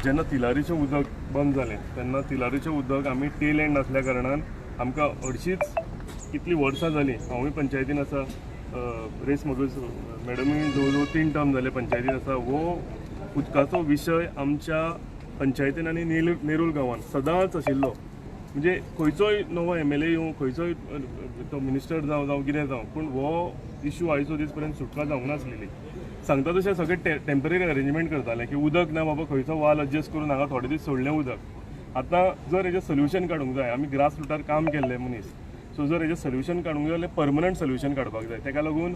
जेन्ना तिलारीचें उदक बंद जालें तेन्ना तिलारीचें उदक आमी टेल एंड आसल्या कारणान आमकां हरशींच कितलीं वर्सां जालीं हांवूय पंचायतीन आसा, रेस मगूस मॅडमी जवळ जवळ 3 टर्म जाले पंचायतीन आसा. हो उदकाचो विशय आमच्या पंचायतीन आनी नेरूल गांवांत सदांच आशिल्लो. म्हणजे खंयचोय नवो MLA येवं, खंयचोय तो मिनिस्टर जावं कितें जावं, पूण हो इश्यू आयचो दीस पर्यंत सुटका जावंक नासलेली. सांगता तशें सगळें टेम्पररी अरेंजमेंट करताले की उदक ना बाबा, खंयचो वाल एडजस्ट करून हांगा थोडे दीस सोडलें उदक. आतां जर हेजें सोल्युशन काडूंक जाय, आमी ग्रास रुटार काम केल्लें मनीस, सो जर हेजें सोल्युशन काडूंक जाय जाल्यार परमनंट सोल्युशन काडपाक जाय. ताका लागून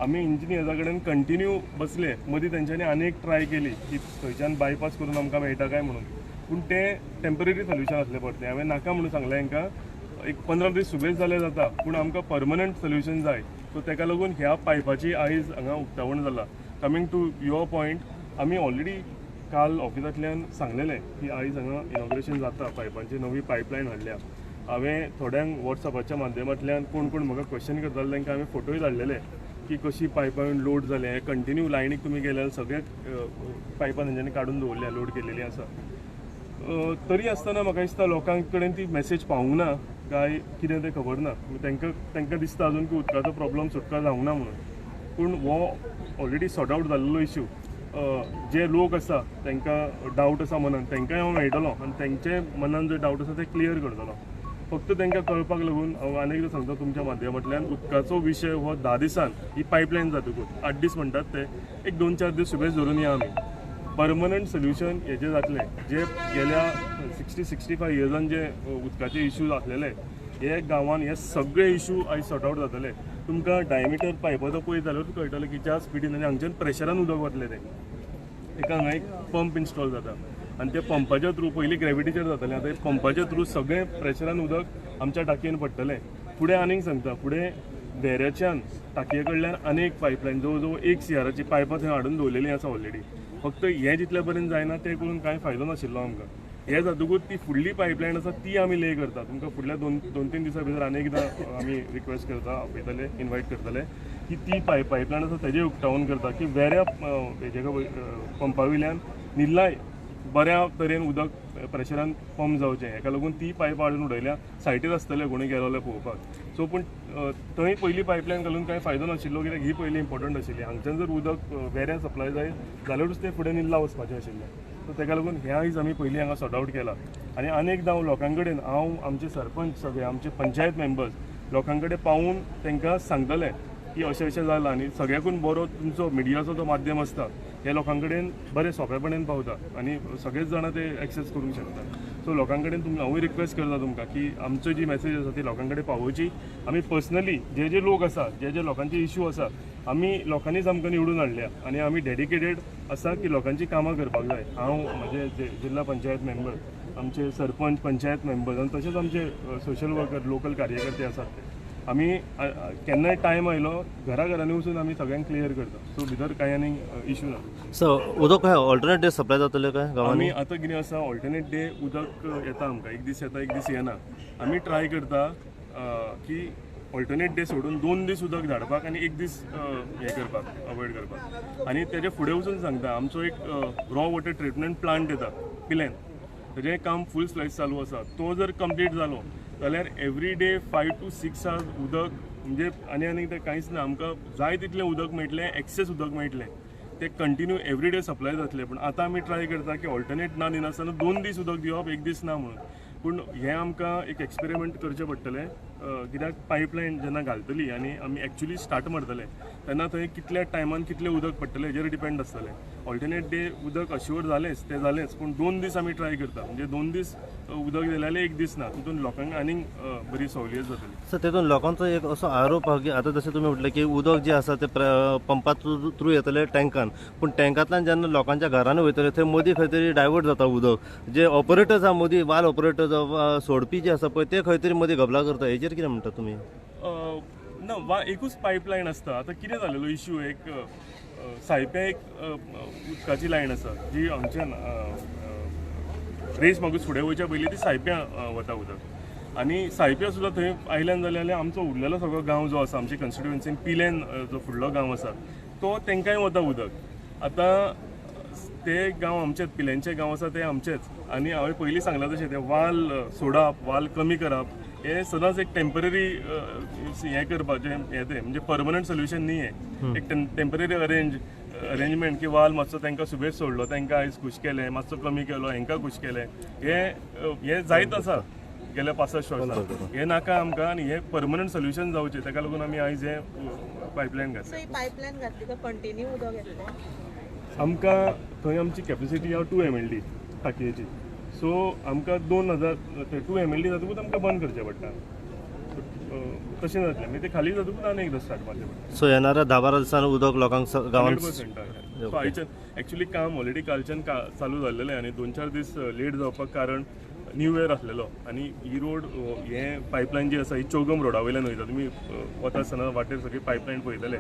आमी इंजिनियर्सा कडेन कंटिन्यू बसले. मदीं तेंच्यांनी आनीक ट्राय केली की थंयच्यान बायपास करून आमकां मेळटा काय म्हणून, पूण तें टेम्पररी सोल्युशन आसलें पडलें. हांवें नाका म्हणून सांगलें हांकां एक 15 दीस सुबेज जाले जाता, पूण आमकां परमनंट सोल्युशन जाय. सो ताका लागून ह्या पायपाची आयज हांगा उक्तावण जाला. कमींग टू युअर पॉयंट, आमी ऑलरेडी काल ऑफिसांतल्यान सांगलेलें की आयज हांगा इनॉग्रेशन जाता, पायपांची नवी पायपलायन हाडल्या. हांवें थोड्यांक वॉट्सॅपाच्या माध्यमांतल्यान कोण कोण म्हाका क्वेश्चन करताले तांकां हांवें फोटोय धाडलेले की कशी पायपां लोड जाले. कंटिन्यू लायनीक तुमी गेल्यार सगळे पायपां तेंच्यांनी काडून दवरल्या, लोड केलेली आसा. तरी आसतना म्हाका दिसता लोकांक कडेन ती मेसेज पावूंक ना काय कितें तें खबर ना. तांकां दिसता अजून की उदकाचो प्रॉब्लम सुटका जावंक ना म्हणून, पूण हो ऑलरेडी सॉर्ट आवट जाल्लो इश्यू. जे लोक आसा तांकां डावट आसा मनान, तांकांय हांव मेळटलो आनी तांचे मनान जो डावट आसा ते क्लियर करतलो. फक्त तांकां कळपाक लागून हांव आनी एकदां सांगता तुमच्या माध्यमांतल्यान, उदकाचो विशय हो 10 दिसान ही पायपलायन जातकूच 8 दीस म्हणटात ते, एक 2-4 दीस सुबेज धरून या आमी. परमनंट सोल्युशन हेजें जातलें. जे गेल्या 60-65 इयर्सान जे उदकाचे इश्यूज आसलेले हे गांवांत, हे सगळे इश्यू आयज सॉर्ट आवट जातले. तुमकां डायमिटर पायपाचो पळयत जाल्यार कळटलें की ज्या स्पिडीन आनी हांगच्यान प्रेशरान उदक वतलें तें. एका हांगा एक पंप इन्स्टॉल जाता आनी त्या पंपाच्या थ्रू पयलीं ग्रेविटीचेर जातालें, आतां पंपाच्या थ्रू सगळें प्रेशरान उदक आमच्या टाकयेन पडटलें. फुडें आनीक सांगता, फुडें वेऱ्याच्यान टाकये कडल्यान आनीक पायपलायन जवळ जवळ 1 CRची पायपां थंय हाडून दवरलेलीं आसा ऑलरेडी. फक्त हें जितल्या पर्यंत जायना तें करून कांय फायदो नाशिल्लो आमकां. हे जातकूच ती फुडली पायपलायन आसा ती आमी ले करता. तुमकां फुडल्या 2-3 दिसां भितर आनी एकदां आमी रिक्वेस्ट करता, आपयतले, इन्वायट करतले की ती पायपलायन आसा तेजें उक्तावण करता की वेऱ्या हेजे पंपा वयल्यान निल्लाय बऱ्या तरेन उदक प्रेशरान पंप जावचें. हेका लागून ती पायपां हाडून उडयल्या. सायटीर आसतले कोणी गेलो जाल्यार पळोवपाक. सो पूण थंय पयली पायपलायन घालून कांय फायदो नाशिल्लो, कित्याक ही पयली इम्पॉर्टंट आशिल्ली. हांगच्यान जर उदक वेऱ्या सप्लाय जाय जाल्यारूच तें फुडें निल्ला वचपाचें आशिल्लें. सो ताका लागून हें आयज आमी पयलीं हांगा सॉर्ट आवट केलां. आनी आनी एकदां हांव लोकां कडेन, हांव आमचे सरपंच सगळे, आमचे पंचायत मेंबर्स लोकां कडेन पावून तांकां सांगतलें की अशें अशें जालां. आनी सगळ्याकून बरो तुमचो मिडियाचो जो माध्यम आसता हे लोकां कडेन बरें सोंपेपणान पावता आनी सगळेच जाणां ते एक्सेस करूंक शकतात. सो लोकां कडेन हांवूय रिक्वेस्ट करता तुमकां की आमची जी मॅसेज आसा ती लोकां कडेन पावोवची. आमी पर्सनली जे लोक आसा, जे लोकांचे इश्यू आसा, आमी लोकांनीच आमकां निवडून हाडल्या आनी आमी डेडिकेटेड आसा की लोकांची कामां करपाक जाय. हांव म्हजे जिल्हा पंचायत मेंबर, आमचे सरपंच, पंचायत मेंबर्स आनी तशेंच आमचे सोशल वर्कर, लोकल कार्यकर्ते आसात ते, आमी केन्नाय टायम आयलो घरांनी वचून आमी सगळ्यांक क्लियर करता. सो भितर कांय आनी इश्यू ना. सो उदक काय ऑल्टरनेट डे सप्लाय जातले काय गांवांनी? आमी आतां कितें आसा, ऑल्टरनेट डे उदक येता आमकां, एक दीस येता एक दीस येना. आमी ट्राय करता की ऑल्टरनेट डे सोडून 2 दीस उदक धाडपाक आनी 1 दीस हें करपाक, अवॉयड करपाक. आनी तेजे फुडें वचून सांगता, आमचो एक रॉ वॉटर ट्रिटमेंट प्लांट येता पिलेन, तेजें काम फूल स्लायस चालू आसा. तो जर कंप्लीट जालो जाल्यार एवरी डे 5 to 6 hours उदक, म्हणजे आनी तें कांयच ना, आमकां जाय तितलें उदक मेळटलें, एक्सेस उदक मेळटलें. ते कंटिन्यू एवरी डे सप्लाय जातले. पूण आतां आमी ट्राय करता की ऑल्टरनेट ना दिनासतना 2 दीस उदक दिवप, 1 दीस ना म्हणून. पूण हें आमकां एक एक्सपेरिमेंट करचें पडटलें, कित्याक पायपलायन जेन्ना घालतली आनी आमी एक्चुली स्टार्ट मारतले तेन्ना थंय कितल्या टायमान कितलें उदक पडटलें हेजेर डिपेंड आसतलें. ऑल्टरनेट डे उदक अश्युअर जालेंच, तें जालेंच, पूण 2 दीस आमी ट्राय करता. म्हणजे 2 दीस उदक दिलें जाल्यार 1 दीस ना. तितून लोकांक आनीक बरी सवलत जातली. सर तेतून लोकांचो एक असो आरोप आहा की आतां जशें तुमी म्हटलें की उदक जें आसा तें पंपा थ्रू येतलें टँकान, पूण टँकांतल्यान जेन्ना लोकांच्या घरांनी वयतलें थंय मदीं खंय तरी डायवर्ट जाता उदक. जे ऑपरेटर्स आहा मदीं, वाल ऑपरेटर जावं सोडपी जे आसा पळय ते खंय तरी मदीं घबला करता. हेजेर कितें म्हणटा तुमी? ना, एकूच पायपलायन आसता. आतां कितें जालेलो इश्यू, एक सायप्या एक उदकाची लायन आसा जी हांगच्यान रेस मागूस फुडें वयच्या पयलीं ती सायप्या वता उदक. आनी सायप्या सुद्दां थंय आयल्यान जाल्यार आमचो उरलेलो सगळो गांव जो आसा, आमचे कन्स्टिट्युएन्सीन पिलेन जो फुडलो गांव आसा तो तांकांय वता उदक. आतां ते गांव आमचेच, पिल्यांचे गांव आसा ते आमचेच. आनी हांवें पयलीं सांगलां तशें ते वाल सोडप, वाल कमी करप हे सदांच एक टेम्पररी हें करपाचें हें तें म्हणजे परमनंट सोल्युशन न्ही हें. एक टेम्पररी अरेंजमेंट की वाल मातसो तांकां सुबेज सोडलो, तांकां आयज खुश केलें, मातसो कमी केलो, हांकां खुश केलें, हें जायत आसा गेल्या 65 वर्सां. हें नाका आमकां आनी हें परमनंट सोल्युशन जावचें, ताका लागून आमी आयज हें पायपलायन घातलें. सो ही पायपलायन घातली काय कंटिन्यू उदक येतलें? आमकां थंय आमची कॅपेसिटी आहा 2 MLD टाकयेची. सो आमकां 2 MLD जातकूच आमकां बंद करचें पडटा. तशें जातलें मागीर ते खाली जातकूच आनी एकदां स्टार्ट मारचें पडटा. सो येणाऱ्या 10-12 दिसांनी उदक लोकांक गांवांत 100% हय. सो आयच्यान एक्चुली काम ऑलरेडी कालच्यान चालू जाल्लेलें आनी 2-4 दीस लेट जावपाक कारण न्यू इयर आसलेलो आनी ही रोड हें पायपलायन जी आसा ही चौगम रोडा वयल्यान वयता. तुमी वता आसतना वाटेर सगळी पायपलायन पळयतले.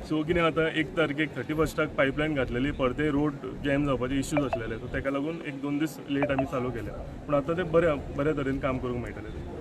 सो कितें जाता 1 तारखेक 31st पायपलायन घातलेली, परते रोड जॅम जावपाचे इश्यूज आसलेले. सो ताका लागून 1-2 दीस लेट आमी चालू केले. पूण आतां ते बऱ्या तरेन काम करूंक मेळटलें.